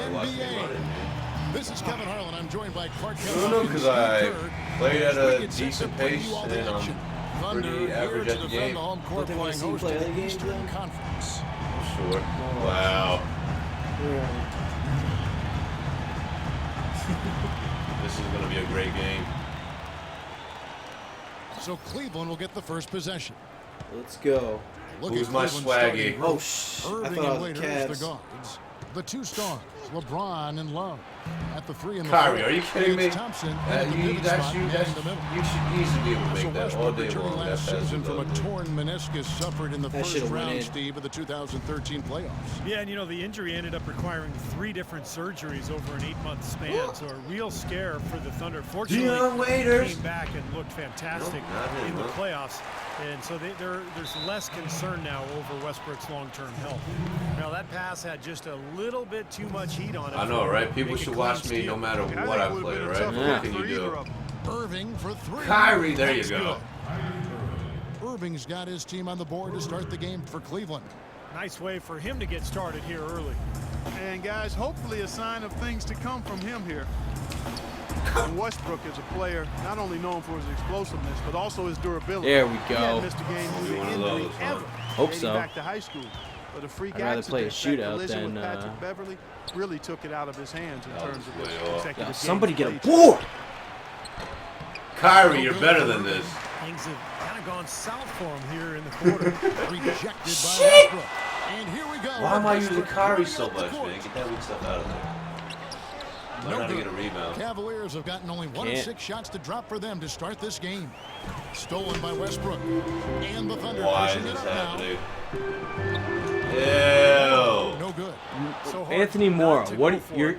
NBA. This is Kevin Harlan. I'm joined by Clark. I don't know, because I played at a decent pace and I'm pretty average at the game. Don't think I see play other games then? Conference. Sure. Wow. This is going to be a great game. So Cleveland will get the first possession. Let's go. Who's my swaggy? Oh, I thought I was the Cavs. The guards. The two stars, LeBron and Love. At the 3 and the Kyrie, 4, are you kidding me? Thompson You should easily be able to make that all day long. Last season from a torn meniscus suffered in the first round, Steve, of the 2013 playoffs. Yeah, and you know, the injury ended up requiring 3 different surgeries over an 8-month span, so a real scare for the Thunder. Fortunately, came back and looked fantastic in the playoffs, and so there's less concern now over Westbrook's long-term health. Now, that pass had just a little bit too much heat on it. I know, right? People should watch me no matter what I play, right? What can you do? Irving for 3. Kyrie, there you go. Irving's got his team on the board to start the game for Cleveland. Nice way for him to get started here early. And guys, hopefully a sign of things to come from him here. Westbrook is a player not only known for his explosiveness, but also his durability. There we He go. hadn't missed a game due to injury ever. Hope so. Back to high school. But a freak I'd rather play a shootout than than Patrick Beverly really took it out of his hands in terms of his consecutive somebody get a games board. Kyrie, you're better than this. Things have kind of gone south for him here in the quarter. Rejected by Westbrook. And here we go. Why am I using Kyrie so much, man? Get that weak stuff out of there. Learn how to get a rebound. Cavaliers have gotten only 1 of 6 shots to drop for them to start this game. Stolen by Westbrook. And the Thunder pushing it up happening? Ew. No good. So Anthony Moore, what you're?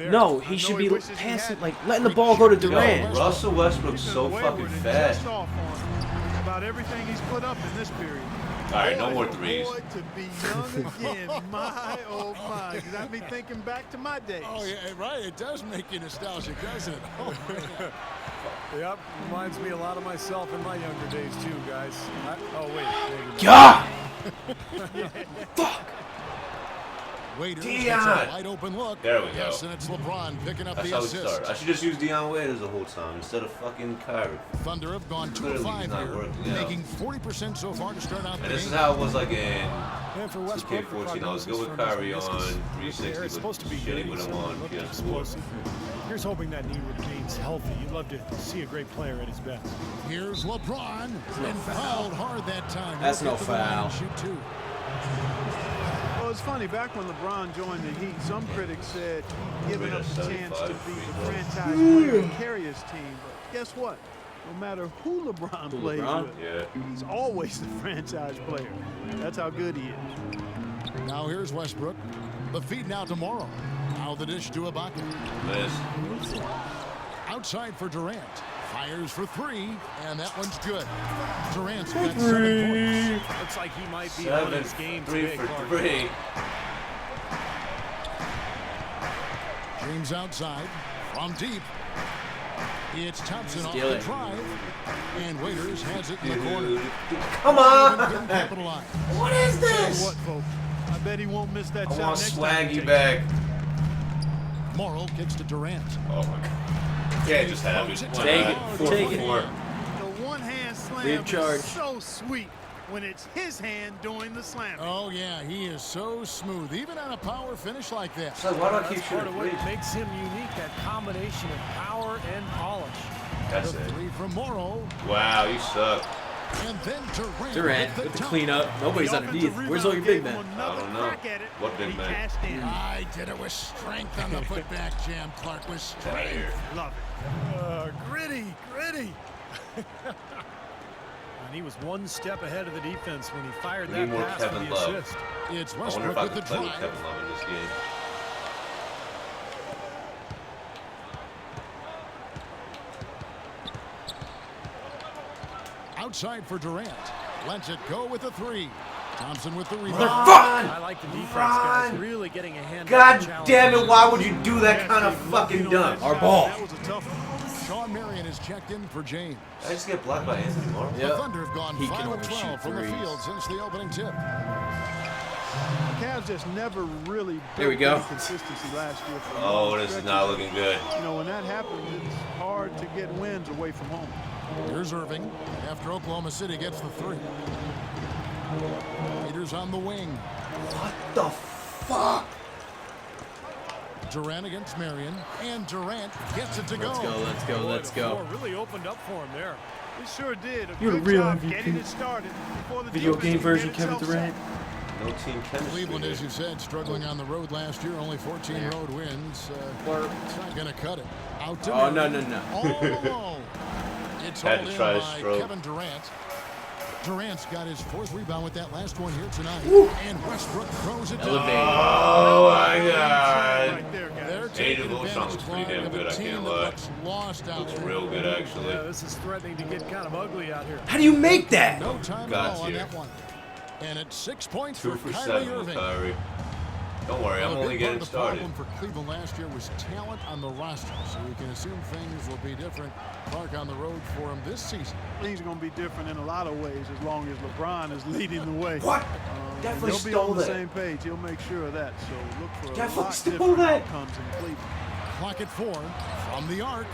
No, he should be passing, like letting the ball go to Durant. Russell Westerberg's so fucking fast. About everything he's put up in this period. All right, no more threes. Boy, to be young again, my oh my! Got me thinking back to my days. Oh yeah, right. It does make you nostalgic, doesn't it? Oh, man. Yep, reminds me a lot of myself in my younger days too, guys. Oh wait. God. Fuck. Waiters Dion. wide open look. There we go. Yes, and it's LeBron picking up That's the how we assist. start. I should just use Dion Waiters the whole time instead of fucking Kyrie. Thunder have gone 2 of 5 here, making 40% so far to start out the game. And this is how it was like in For Westbrook, 2K14. I was good with Kyrie on 360, but supposed to be shitty with him on PS4. Here's hoping that knee remains healthy. You'd love to see a great player at his best. Here's LeBron, and fouled hard that time. That's no foul. Shoot 2. Well, it's funny. Back when LeBron joined the Heat, some critics said giving up the chance to be the franchise player and carry his team. But guess what? No matter who LeBron plays with, he's always the franchise player. That's how good he is. Now here's Westbrook. The feed now to Morrow. Now the dish to Ibaka. Outside for Durant. Fires for 3, and that one's good. Durant's got 7 points. Looks like he might be on his game today, Clark. 3. James outside from deep. It's Thompson off the drive, and Waiters has it in the corner. Come on! What is this? What, folks? I bet he won't miss that shot next time. I want Swaggy back. Morrow kicks to Durant. Oh my God. Can't just have it. Take it. Take it. The one-hand slam is so sweet when it's his hand doing the slam. Oh yeah, he is so smooth, even on a power finish like that. So why do I keep That's part shooting of what threes? makes him unique, that combination of power and polish. That's The it. 3 from Morrow. Wow, you suck. And then Durant with the cleanup. Nobody's underneath. Where's all your big men? I don't know. What big man? I did it with strength on the putback jam, Clark, with strength. Right here. Love it. Gritty. And he was one step ahead of the defense when he fired We that need more pass Kevin for the Love. assist. It's I wonder Westbrook if I with the can play with drive. Kevin Love in this game. Outside for Durant. Lets it go with the 3. Thompson with the rebound. I like the defense, guys. Really getting a hand. God damn it, why would you do that kind of fucking dunk? Our ball. That was a tough one. Sean Marion is checked in for James. I just get blocked by Anthony Morrow. The Thunder have gone He can 5 only of 12 shoot from the threes. field since the opening tip. Cavs just never really There we built go. any consistency last year. For Oh, this is not looking good. You know, when that happens, it's hard to get wins away from home. Here's Irving after Oklahoma City gets the 3. Peters on the wing. What the fuck? Durant against Marion, and Durant gets it to go. Let's go, let's go, let's The go. floor really opened up for him there. It sure did. You're a good real job MVP. getting it started before the Video defense game could version get Kevin itself Durant. No team chemistry. Cleveland, as here. you said, struggling on the road last year, only 14 road wins. It's not going to cut it. Out to Oh, no, Marion. no, no. All alone. It's Had hauled to in try to by stroke. Kevin Durant. Durant's got his 4th rebound with that last one here tonight. And Westbrook throws it down. Elevate. Oh my God. right there, guys. They're Hey, taking the Wolves sounds advantage, pretty damn Clark, of good, a I team can't that lie. looks lost out Looks there. real good, actually. Yeah, this is threatening to get kind of ugly out here. How do you make that? No time Got at all on you. that one. And it's 6 points 2 for for Kyrie 7 with Irving. Kyrie. Don't worry, I'm Well, a only big part getting of the started. problem for Cleveland last year was talent on the roster, so we can assume things will be different. Clark on the road for him this season. Things are going to be different in a lot of ways as long as LeBron is leading the way. What? Definitely He'll be stole on the that. same page. He'll make sure of that. So look for a Definitely lot stole different that. outcomes in Cleveland. Clock at 4 from the arc.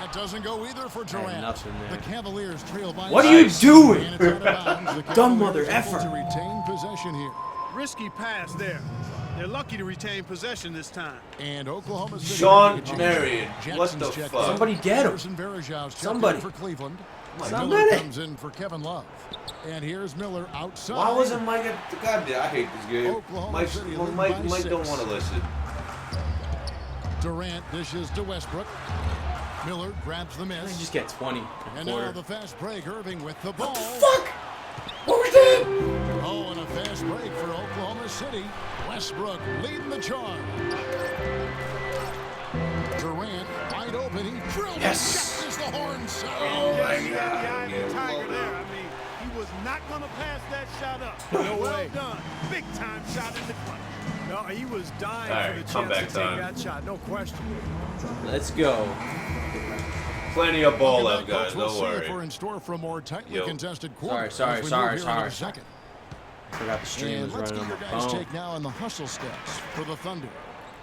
That doesn't go either for Durant. nothing there. The Cavaliers trail by What are you 6, doing? and it's out of bounds. The Dumb Cavaliers mother able effer. to retain possession here. Risky pass there. They're lucky to retain possession this time. And Oklahoma City. Sean making a change. Marion. What Jackson's the checked fuck? in. Somebody get him. Anderson Varejão's checked Somebody. in for Cleveland. Somebody. Miller comes in for Kevin Love. And here's Miller outside. Why wasn't Mike at the goddamn? I hate this game. Oklahoma Mike, City well, leading Mike, by Mike don't 6. want to listen. Durant dishes to Westbrook. Miller grabs the You miss. just get 20 And a now quarter. the fast break. Irving with the ball. Fuck! What was that? Oh, and a fast break for Oklahoma City. Westbrook leading the charge. Durant wide open. He drilled Yes. it. As the horn sounds. Oh my He had the eye of God. the tiger there. I mean, he was not going to pass that shot up. No well way. done. Big time shot in the clutch. No, he was dying All for right, the comeback chance to take time. that shot, no question. Let's go. Plenty of ball Welcome left, back, guys. folks. We'll Don't see worry. if we're in store for a more tightly Yo. contested quarter. Sorry, as we sorry, move here into sorry. the second. Forgot the stream And was let's running get on your my guys' phone. take now on the hustle steps for the Thunder.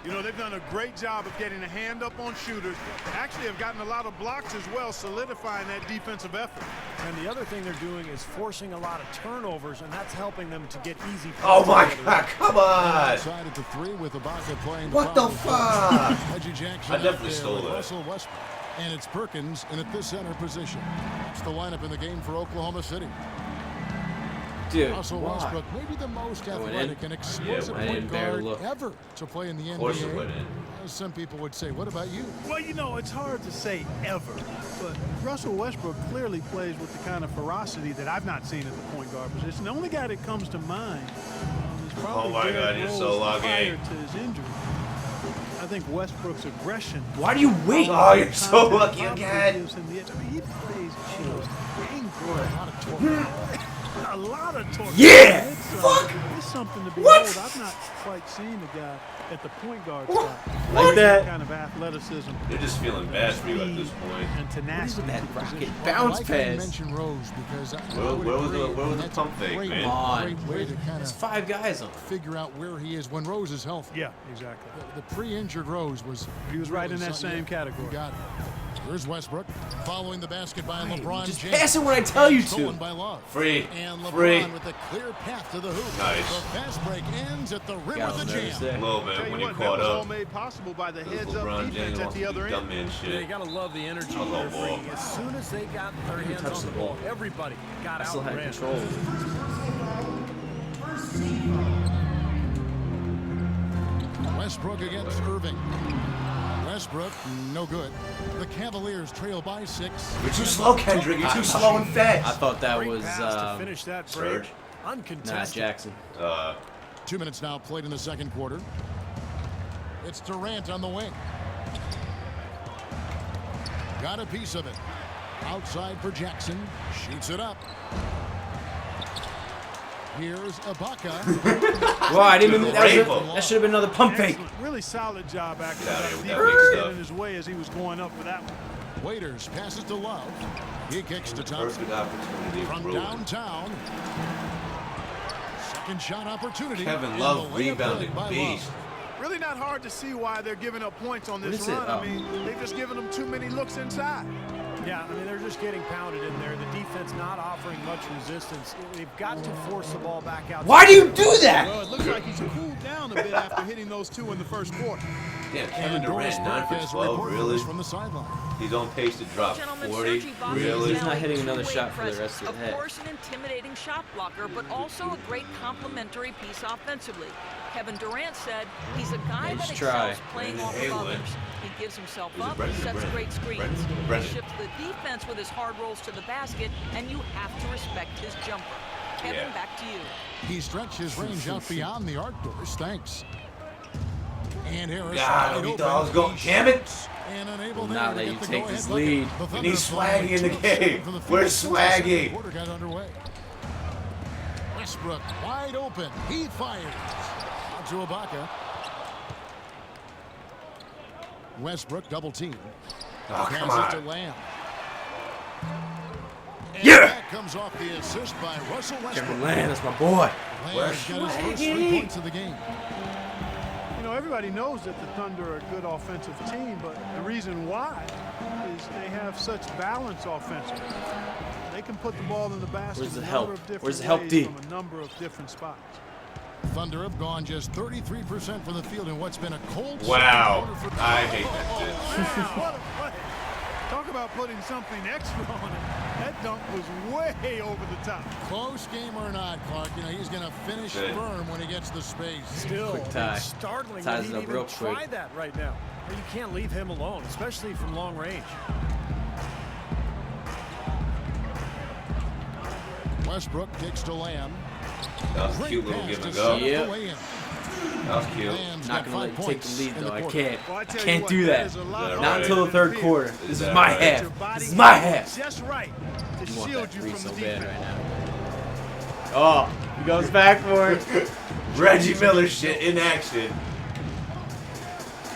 You know, they've done a great job of getting a hand up on shooters. Actually have gotten a lot of blocks as well, solidifying that defensive effort. And the other thing they're doing is forcing a lot of turnovers, and that's helping them to get easy points. Oh my together. God! Come on! Outside at the 3 with Ibaka playing What the foul. fuck? Reggie Jackson I out definitely there stole with that. Russell Westbrook. And it's Perkins in at the center position. It's the lineup in the game for Oklahoma City. Dude, Russell why? Westbrook, maybe the most went athletic in. and explosive went in, point better guard look. ever to play in the NBA. Of course it went in. As some people would say, what about you? Well, you know, it's hard to say ever, but Russell Westbrook clearly plays with the kind of ferocity that I've not seen at the point guard position. The only guy that comes to mind is probably Oh my Derrick God, you're Rose so lucky. prior to his injury. I think Westbrook's aggression. Why do you wait? Oh, you're so lucky probably again. gives him the edge. I mean, he plays just angry. A lot of torque. A lot of torque. Yeah! It's, Fuck! It's something to What? behold. I've not quite seen a guy at the point guard spot. Like that? Kind of athleticism They're just feeling bad for you at this point. and tenacity. that to the rocket position. bounce I like how you pass? mentioned Rose because I Where- would where was the- agree, where was the that's pump a fake, great, man? Come on. great way to kind There's of 5 guys on. figure out where he is when Rose is healthy. Yeah, exactly. The pre-injured Rose was. He was right in that something. same category. You got it. Here's Westbrook following the basket by LeBron Just James. pass it when I tell you Stolen to. by Love. Free. And LeBron Free. with a clear path to the hoop. Nice. The fast break ends at the rim Got of him the there, jam. there. A little Tell bit you when you what, that caught was all up. made possible by the Because heads-up LeBron defense James at wants the to other do end. dumb man Yeah, you shit. gotta love the energy I love they're ball. bringing. As soon as they got their hands touch on the the ball, ball. everybody got I out still and had ran. control. Westbrook against Irving. Westbrook, no good. The Cavaliers trail by 6. You're too slow, Kendrick. You're too slow and I fast. thought that Great was pass to finish that break. Serge? Uncontested. Jackson. 2 minutes now played in the second quarter. It's Durant on the wing. Got a piece of it. Outside for Jackson. Shoots it up. Here's Ibaka. Wow, I didn't even. Rainbow. That should have been another pump fake. Excellent. Really solid job, actually. Get out of here with that Defense big got stuff. in his way as he was going up for that one. Waiters passes to Love. He kicks to Thompson. Perfect opportunity From for downtown. Second second shot opportunity. Kevin and Love the layup rebounding good by beast. Love. Really not hard to see why they're giving up points on this run. I mean, they've just given them too many looks inside. Yeah, I mean, they're just getting pounded in there. The defense not offering much resistance. They've got to force the ball back out. Why do you do that? Well, it looks like he's cooled down a bit after hitting those two in the first quarter. Damn, Kevin Durant, 9 for 12, really? From the sideline. He's on pace to drop 40, really? He's not hitting another shot for the rest of the half. Of course, an intimidating shot blocker, but also a great complementary piece offensively. Kevin Durant said he's a guy that excels playing off of others. He gives himself up, sets great screens. He shifts the defense with his hard rolls to the basket, and you have to respect his jumper. Kevin, back to you. He stretched his range out beyond the arc doors. Thanks. And Harris. God, we thought I was going. Damn it! And unable Will not to let get you the take go-ahead this bucket. lead. The We need Thunder Swaggy in the falling game. 2-7 for the Where's second quarter. Swaggy? Quarter got underway. Westbrook wide open. He fires. Out to Ibaka. Westbrook double team. Oh, come Passes to on. Lamb. And Yeah. that comes off the assist by Russell Westbrook. Kevin Lamb, that's my boy. Lamb's got his first 3 points of the game. You know, everybody knows that the Thunder are a good offensive team, but the reason why is they have such balance offensively. They can put the ball in the basket Where's the a help? number of different Where's the help, ways D? from a number of different spots. Thunder have gone just 33% from the field in what's been a cold Wow. second quarter for I hate that shit. Wow, what a play. Talk about putting something extra on it. That dunk was way over the top. Close game or not, Clark, you know, he's going to finish Good. firm when he gets the space. Still, Quick tie. it's startling Ties that it he'd up even real try quick. that right now. But you can't leave him alone, especially from long range. Westbrook kicks to Lamb. That was a Great cute little pass give to and set go. up Yep. the way-in. That was cute. Lamb's Not got gonna let 5 you take points the lead in though. the I quarter. can't. Well, I I tell you can't what, do that that. is a lot Is that harder Not right? until the than third it quarter. appears. This is that my right? half. Your body This is my half. just right to You want shield that you three from so the bad defense. right now. Oh, he goes back for it. Reggie Miller shit in action.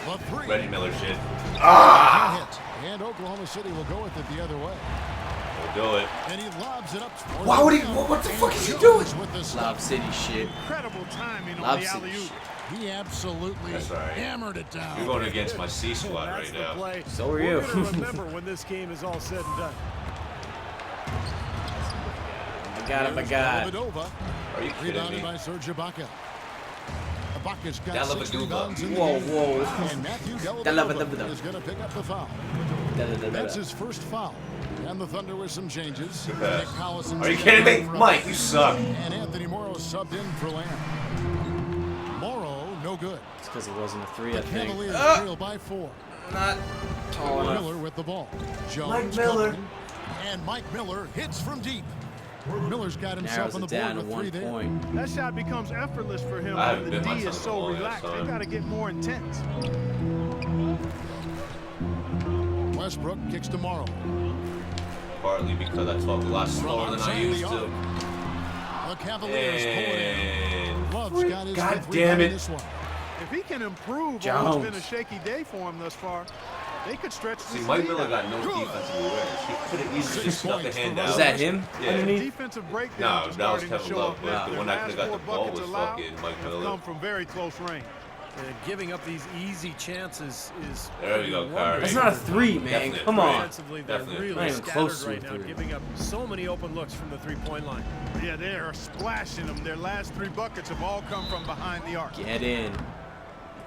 The three. Reggie Miller shit. Ah! Hit. And Oklahoma City will go with it the other way. We'll do it. And he lobs it up. towards Why would he- Lamb. what the And fuck is he Jones doing? with the Lob stop. City shit. Incredible timing Lob on the City alley-oop. shit. He absolutely That's all right. hammered it down. You're going against my C squad That's right the now. play. So are We're you. gonna remember when this game is all said and done. I got him, I got. Dellavedova. Are you kidding Rebounded me? by Serge Ibaka. Ibaka's got Dellavedova. 6 rebounds in the Whoa, game. whoa. And Matthew Dellavedova. Dellavedova is going to pick up the foul. That's Da-da-da-da-da. his first foul. And the Thunder with some changes. Good pass. Nick Collison's Are you stepped kidding me? in for Mike, you Ibaka. suck. And Anthony Morrow subbed in for Lamb. Morrow, no good. It's because it wasn't a three, The I think. Cavaliers trail by 4. Not tall enough. Miller with the ball. Jones Mike Miller. coming. And Mike Miller hits from deep. Miller's got himself Narrows on it the down board to with 3 1 there. point. That shot becomes effortless for him I when haven't the been D much on is the so ball yet, relaxed. They son. got to get more intense. Westbrook kicks to Morrow. Partly because I talk a lot slower than I used to. The Cavaliers pull it in. And Love's got his God fifth damn rebound in it. this one. If he can improve on what's Jones. been a shaky day for him thus far, they could stretch see, this Mike lead Miller out. got no defensive awareness. He could have easily just stuck the hand out. Is that him? Yeah. Underneath? Defensive breakdowns No, are that was starting to Kevin show Love, up but now. the Their one that last could've got four the ball buckets was allowed fucking Mike have Miller. come from very close range. And giving up these easy chances is. There you go, Kyrie. That's not a three, man. Definitely a Come three. on. Defensively, they're Definitely. really Not even scattered close to a right now, three. giving up so many open looks from the three-point line. Yeah, they are splashing them. Their last 3 buckets have all come from behind the arc. Get in.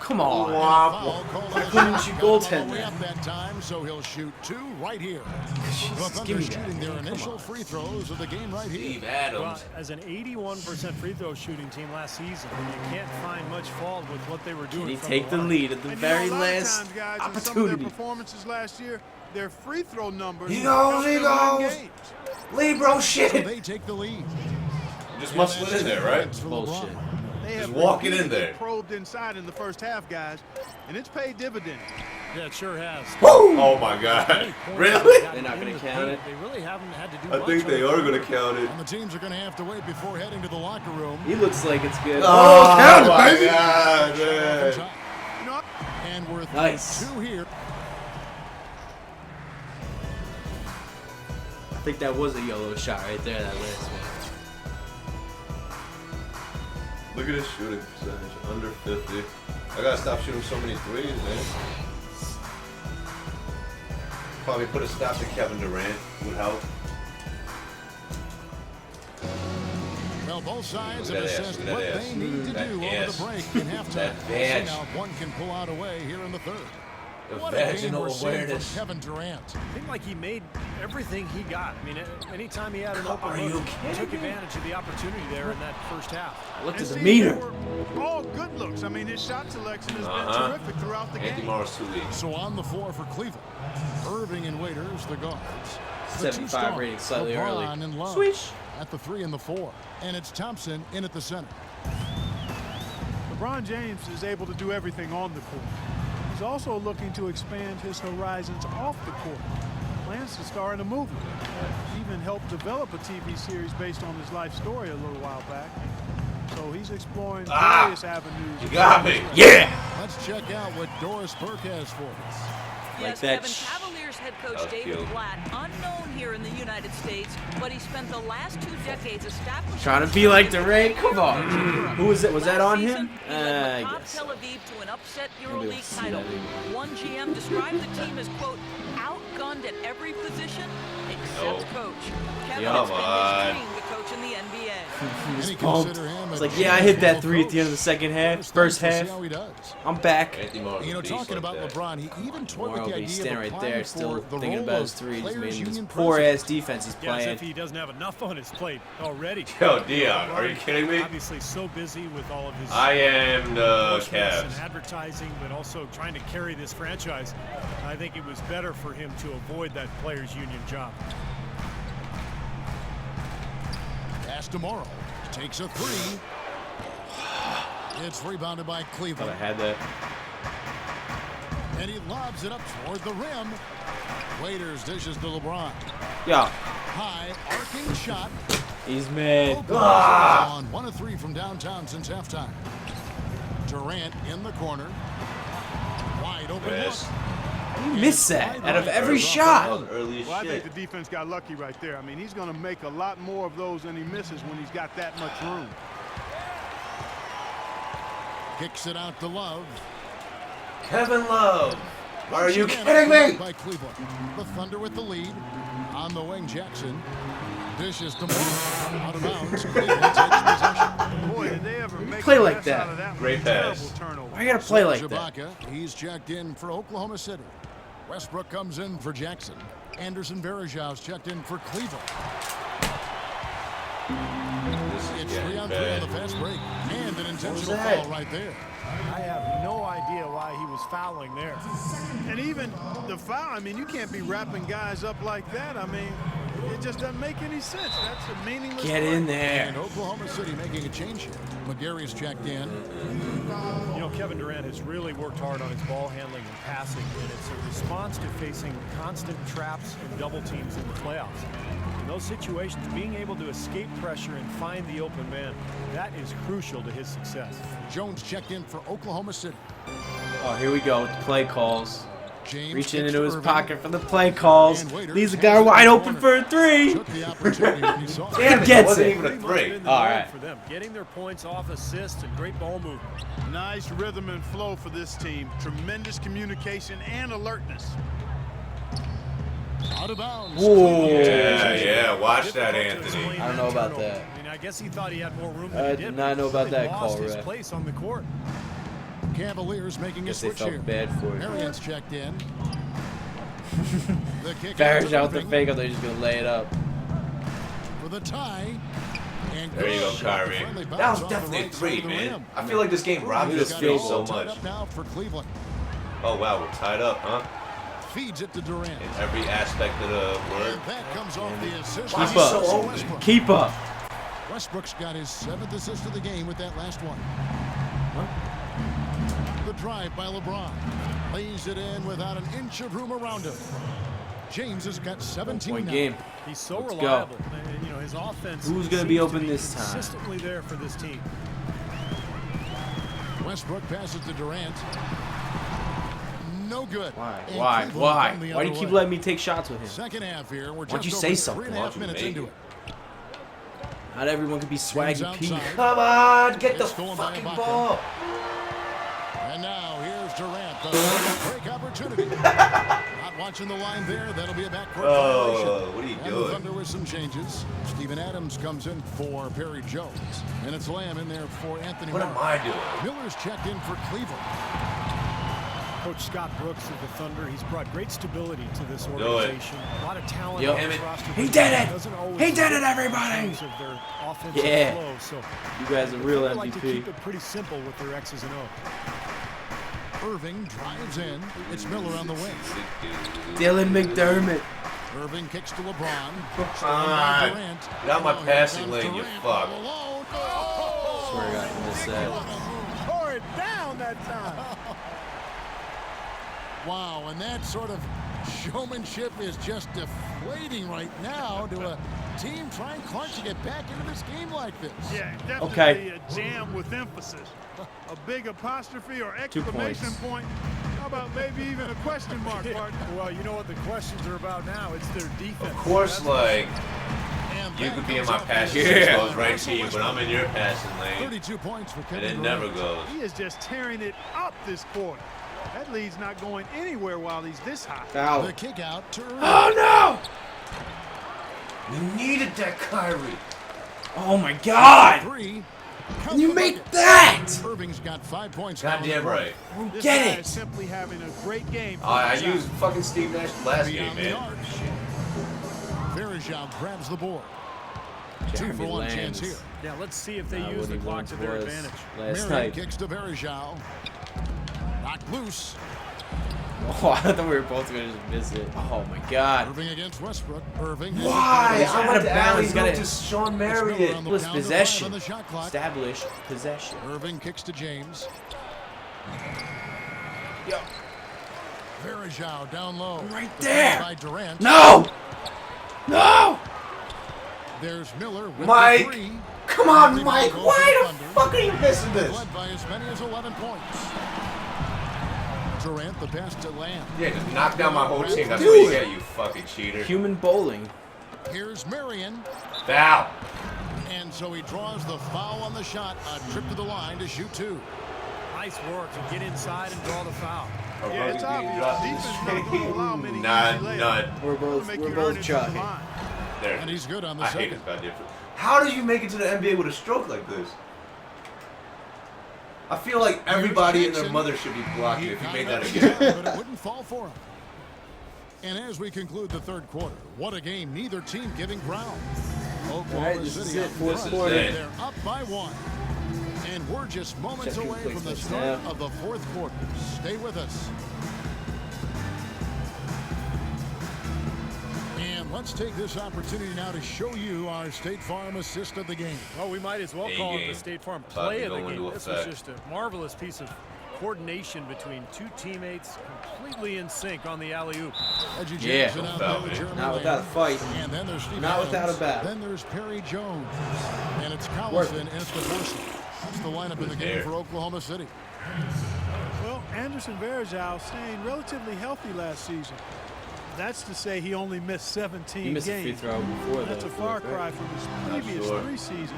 Come on. Foul called Why on couldn't you Got him all goaltend the way that? up that time, so he'll shoot 2 right here. The Jesus, Thunder give me that, shooting their man. Come initial on. free throws of the game right here. Steve Well, Adams. as an 81% free throw shooting team last season, you can't find much fault with what they were doing. Can he from take the line. lead at the And very you know, a lot of last times, guys, in some of their opportunity? performances last year, their free throw numbers He helped goes, he them win goes. games. Libro So shit. they take the lead. Just muscle it in there, right? For Bullshit. LeBron. They Just have walk it in repeatedly there. probed inside in the first half, guys, and it's paid dividends. Yeah, it sure has. Oh my God. Really? They're not gonna count it. They really haven't had to do I much think they on are it. going to count it. And the teams are going to have to wait before heading to the locker room. He looks like it's good. Oh, count it, my baby. God, Off man. the top. You know, And we're Nice. 2 here. I think that was a yellow shot right there, that last one. Look at his shooting percentage, under 50. I gotta stop shooting so many threes, man. Probably put a stop to Kevin Durant would help. Well, both sides have assessed what they need to do over the break in halftime. See now if one can pull out away here in the third. What a game we're seeing from Kevin Durant. Seemed like he made everything he got. I mean, anytime he had an open look, he took advantage of the opportunity there in that first half. Look at the meter. All good looks. I mean, his shot selection has been terrific throughout the game. So on the floor for Cleveland, Irving and Waiters, the guards. 75 rating, slightly early. And Love Swish. at the 3 and the 4. And it's Thompson in at the center. LeBron James is able to do everything on the court. He's also looking to expand his horizons off the court. Plans to star in a movie. Even helped develop a TV series based on his life story a little while back. So he's exploring various avenues. You got me. Yeah. Let's check out what Doris Burke has for us. Yes, that Kevin, Cavaliers head coach David cute. Blatt, unknown here in the United States, but he spent the last 2 decades establishing... Trying to be like Durant. Come on. Who was it? Was that on him? He led I Maccabi guess. Tel Aviv to an upset Maybe EuroLeague we'll see title. that. One GM described the team as, quote, outgunned at every position except coach. Kevin has been his dream to coach in the NBA. He's Any pumped. consider him It's a like, yeah, I hit that 3 at coach. the end of the second half, first Let's see half. how he does. I'm back. You know, talking about LeBron, he even toyed with Tomorrow the will be idea standing of right applying there, for still the thinking role about his of 3. Just Players made this Union poor-ass president. defense he's Yeah, as playing. if he doesn't have enough on his plate already. Yo, Dion, are you kidding me? Obviously so busy with all of his I am the endorsements and Cavs. advertising, but also trying to carry this franchise. I think it was better for him to avoid that players union job. Pass tomorrow. Takes a 3. It's rebounded by Thought I Cleveland. had that. And he lobs it up toward the rim. Waiters dishes to LeBron. Yeah. High arcing shot. He's mad. On 1 of 3 from downtown since halftime. Durant in the corner. Wide open look. Yes. You missed that out of every shot. That was early as Well, I think shit. the defense got lucky right there. I mean, he's going to make a lot more of those than he misses when he's got that much room. Kicks it out to Love. Kevin Love. Are you Once again, kidding me? By Cleveland. The Thunder with the lead. On the wing, Jackson. Dishes to Moore. Out of bounds. Cleveland takes possession. Boy, did they ever make Play a like mess that. out of that one. Great Terrible pass. turnover. Why you gotta play like that? Ibaka, he's checked in for Oklahoma City. Westbrook comes in for Jackson. Anderson Varejau's checked in for Cleveland. It's 3 on 3 on the fast break. And an intentional that? foul right there. I have no idea why he was fouling there. And even the foul, I mean, you can't be wrapping guys up like that. I mean, it just doesn't make any sense. That's a meaningless Get play. in there. And Oklahoma City making a change here. McGarry's checked in. You know, Kevin Durant has really worked hard on his ball handling and passing, and it's a response to facing constant traps and double teams in the playoffs. In those situations, being able to escape pressure and find the open man, that is crucial to his success. Jones checked in for Oklahoma City. Oh, here we go with the play calls. James Reaching kicks into to his Irving. pocket for the play calls. And Waiters Leaves the has guy it in wide the open corner. for a 3. Took the opportunity when he saw it. Damn it, Gets that wasn't it. even a Pretty much 3. been the All norm right. for them, getting their points off assists and great ball movement. Nice rhythm and flow for this team. Tremendous communication and alertness. Out of bounds. Whoa. Yeah, watch that, Difficult to Anthony. explain I don't know about turnover. that. I mean, I guess he thought he had more room than I he did did. not but know about he that lost call, his Ref. place on the court. Cavaliers making a Guess they switch felt here. bad for it. Arians checked in. The kick Farage out the Irving fake. I thought he was just gonna lay it up. for the tie. And There you go, good. Kyrie. Friendly That bounce was off the definitely a right side 3, of the man. rim. I feel like this game robbed He's this got field it so all tied much. up now for Cleveland. Oh, wow, we're tied up, huh? Feeds it to Durant. In every aspect of the word. And that comes off the assist. Why is Keep he so up. open? Westbrook. Keep up. Westbrook's got his 7th assist of the game with that last one. The drive by LeBron. Lays it in without an inch of room around him. James has got 17 Point now. game. He's so Let's go. reliable. And, you know, his offense Who's gonna be seems open to this time? consistently there for this team. Westbrook passes to Durant. No good. Why? And Why? Cleveland Why? come the Why do you other keep way. letting me take shots with him? Second half here. We're Why'd just you over say something? 3.5 minutes Make into it. it. Not everyone can be Swaggy P. Come on, get the fucking ball. And now here's Durant, the break opportunity. Not watching the line there. That'll be a backcourt violation. What are you and doing? The Thunder with some changes. Steven Adams comes in for Perry Jones, and it's Lamb in there for Anthony. What am I doing? Miller's checked in for Cleveland. Coach Scott Brooks of the Thunder, he's brought great stability to this organization. A lot of talent Yo, on this roster. he did it! He did it, everybody! Yeah. Flow, so you guys are real MVP. Like to keep it pretty simple with their X's and O's. Irving drives in. It's Miller on the wing. Dylan McDermott. Irving kicks to LeBron. Durant. Get out my passing lane, you fuck. Swear to God, I missed that. Tore it down that time. Wow, and that sort of showmanship is just deflating right now to a team trying Clark to get back into this game like this. Yeah, definitely okay. A jam with emphasis. A big apostrophe or exclamation point. How about maybe even a question mark, partner? Well, you know what the questions are about now. It's their defense. Of course, like, you could be in my passing lane, goes right to you, but I'm in your passing lane. 32 points for and it never goes. He is just tearing it up this quarter. That lead's not going anywhere while he's this high. Foul. The kick out to Irving. Oh no! We needed that Kyrie. Oh my God! Three. You made that! Irving's got 5 points. Goddamn right. This Get guy it! is simply having a great game. I used fucking Steve Nash last game, man. Verjao grabs the board. Jeremy 2 for 1 chance here. Yeah, let's see if they use the clock to their advantage. Last Mary night. kicks to Verjao. Knocked loose. Oh, I thought we were both going to just miss it. Oh my God. Irving against Westbrook. Irving. Why? I went to alley got to Sean Marion. Plus possession. Establish possession. Irving kicks to James. Yo. Verjao down low. Right there. By Durant. No! No! There's Miller with Mike. the 3. Come on, Mike. Why the fuck are you missing this? Led by as many as 11 points. Durant the pass to Lamb. Yeah, just knock down my whole team. That's what you get, you fucking cheater. Human bowling. Here's Marion. Foul. And so he draws the foul on the shot. A trip to the line to shoot 2. Nice work to get inside and draw the foul. Yeah, it's obvious. Defense not going to allow many none. We're both chalking. There. And he's good on the I hate second. this goddamn. How did you make it to the NBA with a stroke like this? I feel like everybody and their mother should be blocking if you made that again. But it wouldn't fall for him. And as we conclude the third quarter, what a game. Neither team giving ground. Oklahoma City up front. They're up by 1. And we're just moments away from the start of the fourth quarter. Stay with us. And let's take this opportunity now to show you our State Farm assist of the game. Well, we might as well call it the State Farm play of the game. This was just a marvelous piece of coordination between 2 teammates completely in sync on the alley-oop. Yeah, not without a fight. And then there's Steve not Adams. without a battle. Then there's Perry Jones. And it's Collison and it's DeBorsey. That's the lineup in the game for Oklahoma City. Well, Anderson Verjao staying relatively healthy last season. That's to say he only missed 17 he missed games. A free throw before That's a far cry from his previous 3 seasons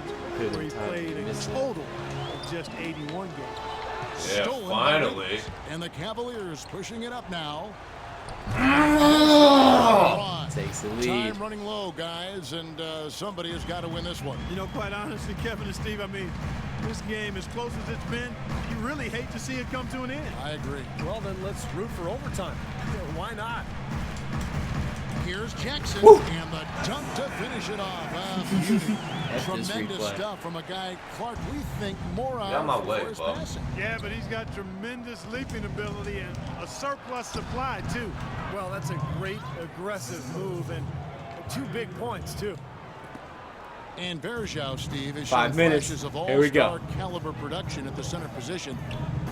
where he played a total of just 81 games. Yeah, finally. And the Cavaliers pushing it up now. Takes the lead. Time running low, guys, and somebody has got to win this one. You know, quite honestly, Kevin and Steve, I mean, this game, as close as it's been, you really hate to see it come to an end. I agree. Well, then let's root for overtime. Why not? Here's Jackson, and the dunk to finish it off. Tremendous stuff from a guy, Clark, we think more of for his passing. Yeah, but he's got tremendous leaping ability and a surplus supply, too. Well, that's a great aggressive move, and 2 big points, too. And Verjao, Steve, is 5 minutes. flashes of Here we go. all-star caliber production at the center position.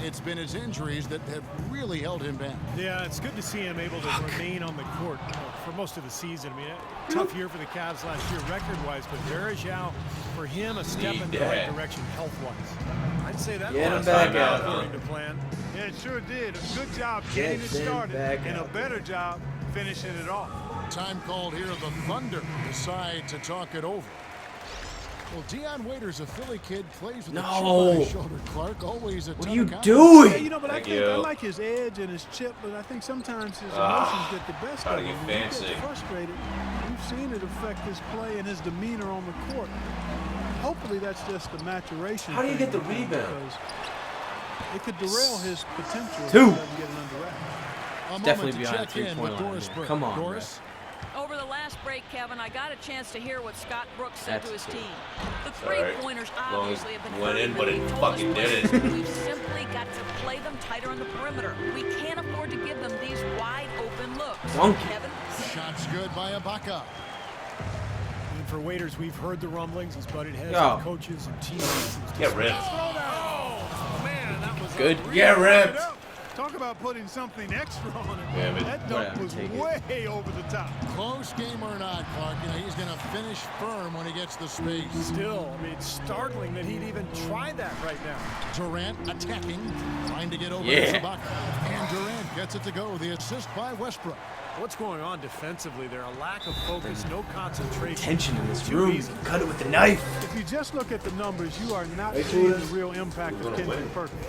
It's been his injuries that have really held him back. Yeah, it's good to see him able to remain on the court for most of the season. I mean, a tough year for the Cavs last year record-wise, but Verjao, for him, a step in the right direction health-wise. I'd say that was back out according to plan. Yeah, it sure did. A good job getting it started and a better job finishing it off. Time called here. The Thunder decide to talk it over. Well, Dion Waiters, a Philly kid, plays with No. a chip on his shoulder. Clark always a What ton are you of confidence. doing? Yeah, you know, but I like his edge and his chip, but I think sometimes his emotions get the best of him. When he gets frustrated, we've seen it affect his play and his demeanor on the court. Hopefully that's just the maturation. How do you thing get the rebound? It could derail his potential if 2. he doesn't get it under wrap. Definitely behind a 3-point line. Come on, Doris. Over the last break, Kevin, I got a chance to hear what Scott Brooks said to his team. The three-pointers obviously have been went in, but it hurt. fucking did it. We've simply got to play them tighter on the perimeter. We can't afford to give them these wide-open looks. Kevin? Shots good by Ibaka. And for Waiters, we've heard the rumblings. He's butted heads Yo. with coaches and teammates. Get ripped. Oh, man, that was Good. Get ripped. Talk about putting something extra on it. Damn it. That dunk Whatever, was take it. way over the top. Close game or not, Clark, you know, he's going to finish firm when he gets the space. Still, I mean, it's startling that he'd even try that right now. Durant attacking, trying to get over Yeah. to Ibaka. And Durant gets it to go. The assist by Westbrook. What's going on defensively there? A lack of focus, no concentration. Tension in this Too room. easy. Cut it with the knife. If you just look at the numbers, you are not seeing the real impact of Kendrick Perkins.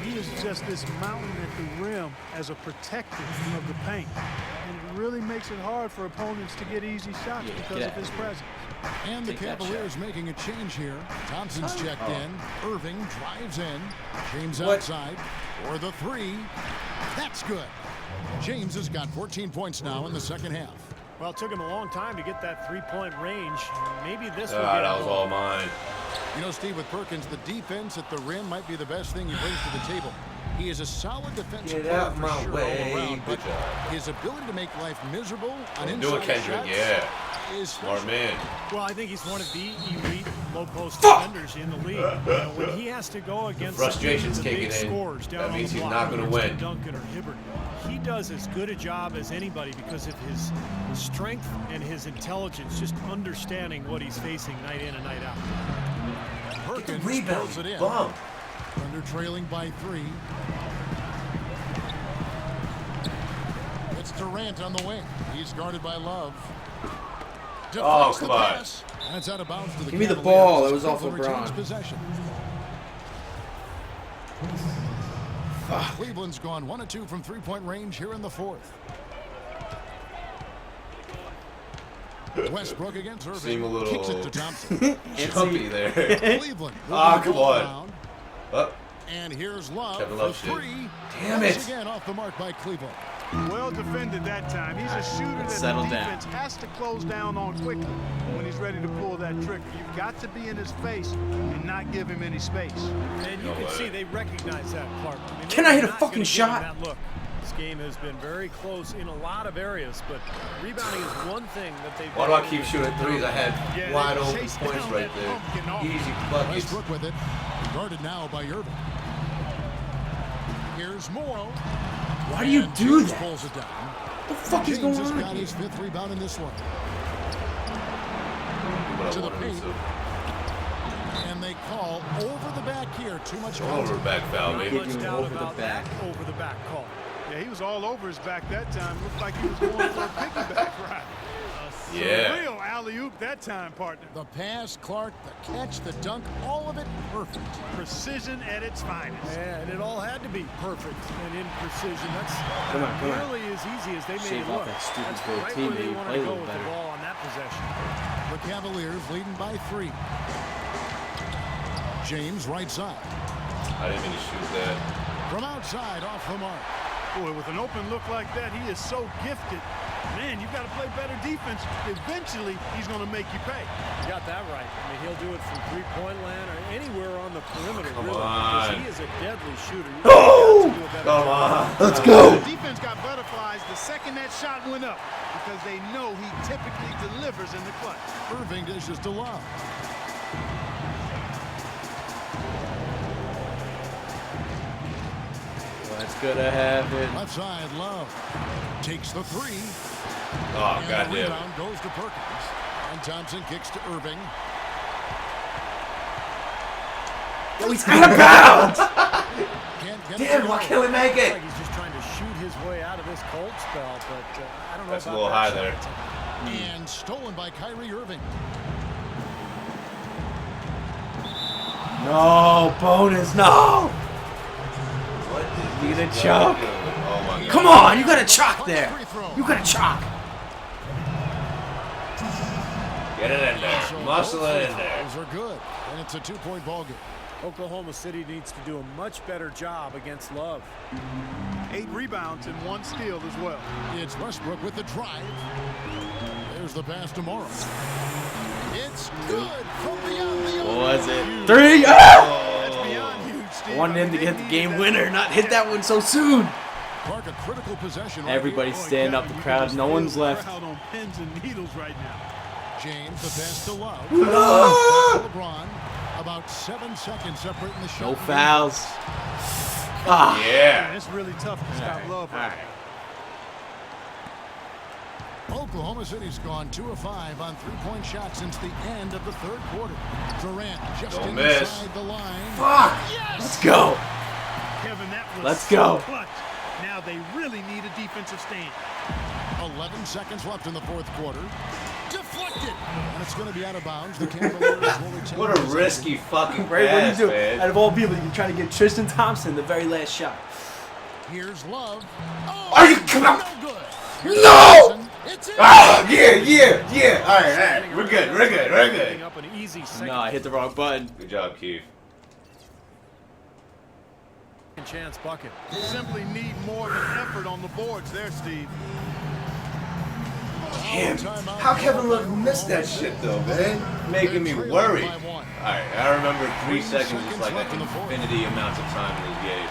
He is just this mountain at the rim as a protector of the paint. And it really makes it hard for opponents to get easy shots because of his presence. And the Take that Cavaliers making a change here. Thompson's checked in. Irving drives in. James What? outside for the 3. That's good. James has got 14 points now in the second half. Well, it took him a long time to get that three-point range. Maybe this will Ah, get that him was going. all mine. You know, Steve, with Perkins, the defense at the rim might be the best thing he brings to the table. He is a solid defensive Get player out for my sure way, all around, but good job. his ability to make life miserable on Do inside it, Kendrick. shots Yeah. is Smart special. man. Well, I think he's one of the elite low-post defenders in the league. You know, when he has to go against frustration's the big kicking in. scores down That on means the he's block, not gonna whether it's win. Duncan or Hibbert, he does as good a job as anybody because of his strength and his intelligence, just understanding what he's facing night in and night out. Perkins Rebound. pulls it in. Bum. Thunder trailing by 3. It's Durant on the wing. He's guarded by Love. Oh, Deflects the come on. pass. That's out of bounds to the Give me the Cavaliers. ball. That was off Cleveland retains LeBron. possession. Cleveland's gone 1 of 2 from three-point range here in the 4th. Westbrook against Irving. Seem a little Kicks it to Thompson. jumpy there. Cleveland. Ah, come on. Down. Up. And here's Love Kevin for Love shit. 3. Damn Once it. again off the mark by Cleveland. Well defended that time. He's a shooter that the Settle down. defense has to close down on quickly when he's ready to pull that trigger. You've got to be in his face and not give him any space. And you can see they recognize that, Clark. I mean, Can I hit a they're not fucking gonna give shot? him that look. This game has been very close in a lot of areas, but rebounding is one thing that they've Why do I keep shooting threes? I had Yeah, wide they open chased points down right that pumpkin off. there. Easy buckets. Westbrook with it. Guarded now by Irving. Here's Morrow. Why do you And do James that? pulls it down. What the fuck is James going has on got here? his 5th rebound in this one. What To I the wanted paint. to. And they call over the back here. Too much Over contact. back foul, Not baby. much doubt Over the about back. that over the back call. Yeah, he was all over his back that time. Looked like he was going for a piggyback ride. Yeah. Real alley-oop that time, partner. The pass, Clark, the catch, the dunk, all of it perfect. Precision at its finest. Yeah, and it all had to be perfect and in precision. That's Come on, come on. nearly as easy as they made Shave it off look. that stupid That's gold right team where that they you want play to a go little with the better. ball on that possession. The Cavaliers leading by 3. James right side. I didn't mean to shoot that. From outside, off the mark. Boy, with an open look like that, he is so gifted. Man, you've got to play better defense. Eventually, he's going to make you pay. You got that right. I mean, he'll do it from three-point land or anywhere on the perimeter, Come really. on. Because he is a deadly shooter. You Oh! got to do a better Come job. on. Let's go. The defense got butterflies the second that shot went up because they know he typically delivers in the clutch. Irving dishes to Love. That's gonna happen. Left side, Love. Takes the 3. Oh, And the goddamn. rebound goes to Perkins. And Thompson kicks to Irving. Oh, he's out of bounds. Can't get Damn, it. why can't we make Looks it? like he's just trying to shoot his way out of this cold spell, but I don't know That's a about little that high shot there. attempt. And stolen by Kyrie Irving. No, bonus, no! What You did gonna this choke? guy do? Oh my God. Come on, you got a chalk there. You got a chalk. Get it in there. Muscle it in there. Those are good, and it's a 2-point ball game. Oklahoma City needs to do a much better job against Love. 8 rebounds and 1 steal as well. It's Westbrook with the drive. There's the pass to Morrow. It's good from beyond the What was it? 3? That's beyond huge, Steve. I wanted him to get the game winner, not hit that one so soon. Clark, a critical possession right Everybody's here. standing up, the crowd, no one's left. Crowd on pins and needles right now. James, the pass to Love. Ah! LeBron, about 7 seconds separating the shot. No fouls. Ah. Yeah. Man, it's really tough to stop Love right now. Oklahoma City's gone 2 of 5 on 3-point shots since the end of the 3rd quarter. Durant just Don't inside miss. the line. Fuck. Yes! Let's go. Kevin, that was Let's so go. clutch. Now they really need a defensive stand. 11 seconds left in the 4th quarter. Deflected. And it's going to be out of bounds. The Cavaliers will retain What a possession. risky fucking Ray, what do you pass, do? man. Out of all people, you're trying to get Tristan Thompson the very last shot. Here's Love. Oh, Are you come on? no good. No! It's in. Ah, yeah. All right. We're good. Giving up an easy second No, I hit the wrong button. Good job, Keith. chance bucket. Simply need more of an effort on the boards there, Steve. Damn. How Kevin Love missed that shit, though, man? Making me worry. All right, I remember 3 seconds is like an infinity amounts of time in this game.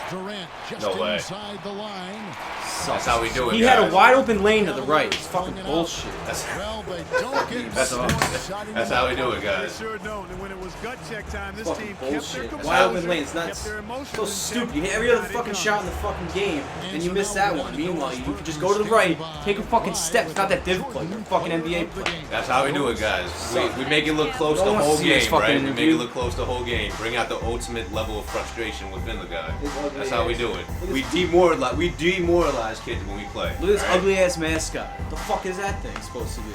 Durant just No way. inside the line. That's how we do it, He had a guys. wide open lane to the right. It's fucking bullshit. Well, they don't get That's how we do it, They guys. sure don't. And when it was gut check time, this Fucking team kept their bullshit. composure, Wide open lanes, kept nuts. their emotions So in stupid. check, You hit every other got it fucking done. shot in the fucking game, and you miss that one. Meanwhile, you can just go to the right, take a fucking step. It's not that difficult. You're a fucking NBA player. That's how we do it, guys. We make it look close the No one whole sees this game, fucking right? We make interview. it look close the whole game. Bring out the ultimate level of frustration within the guy. That's how we do it. We demoralize kids when we play. Look at this ugly ass mascot. What the fuck is that thing supposed to be?